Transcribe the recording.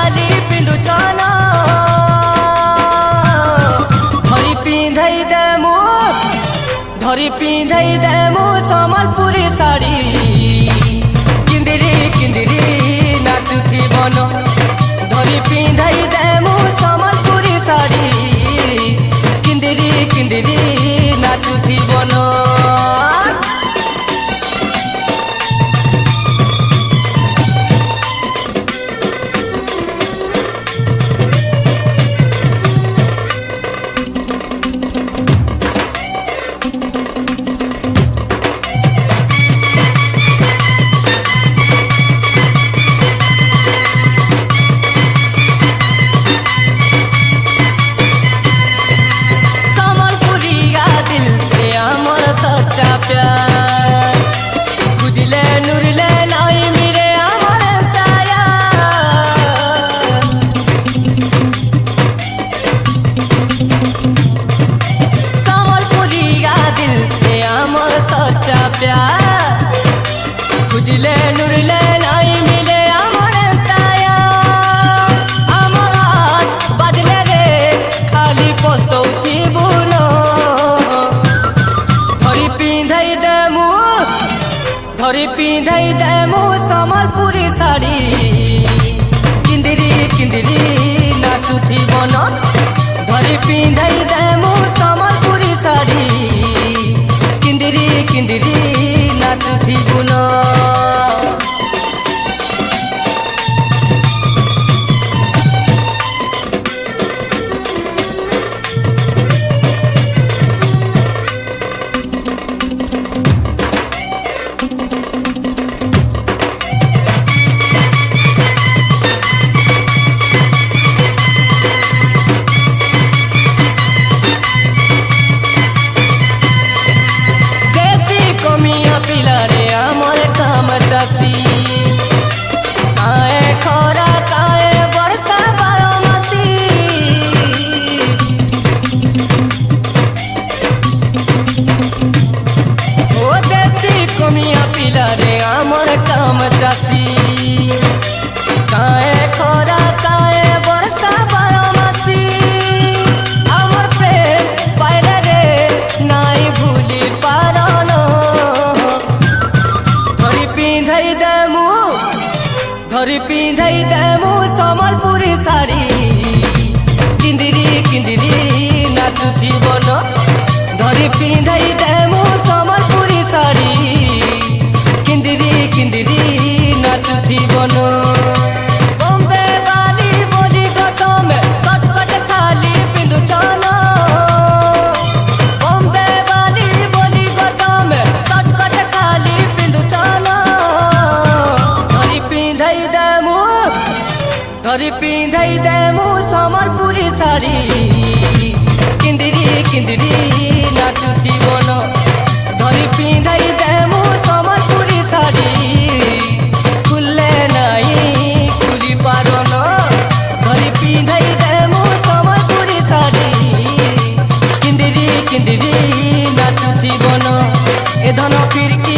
खाली पिंधुछन धरी पिंधई देमु सम्बलपुरी साड़ी किंदिरी किंदिरी नाचुथी बन धरी पिंधई देमु सम्बलपुरी साड़ी किंदिरी किंदिरी नाचुथी बन खुजले नुरले लाई मिले अमर ताया सम्बलपुरिया दिल पे अमर सच्चा प्यार खुजले नुरले लाई मिले अमर ताया अमर हाथ बजले रे खाली पस्तौती बुनो धरी पिंधई देमु सम्बलपुरी साड़ी किंदिरी किंदिरी नाचुथी बन धरी पिंधई देमु सम्बलपुरी साड़ी किंदिरी किंदिरी नाचुथी बुन आमर काम चासी काए खरा काए बरसा बारमासी आमर प्रेम पाइले रे नाई भूली पारन धरी पिंधई देमु सम्बलपुरी साड़ी किंदिरी किंदिरी नाचुथी बन धरी पिंधई देमु सम्बलपुरी साड़ी किंदिरी किंदिरी नाचुथी बन बॉम्बे वाली बोली गतम कटकट खाली पिंधुछन बॉम्बे वाली बोली गतम कटकट खाली पिंधुछन धरी पिंधई देमु सम्बलपुरी साड़ी किंदिरी किंदिरी नाचुथी बन धरी पिंधई देमु सम्बलपुरी साड़ी खुले नहीं खुली पारन धरी पिंधई देमु सम्बलपुरी साड़ी किंदिरी किंदिरी नाचुथी बन ए धन फिरकी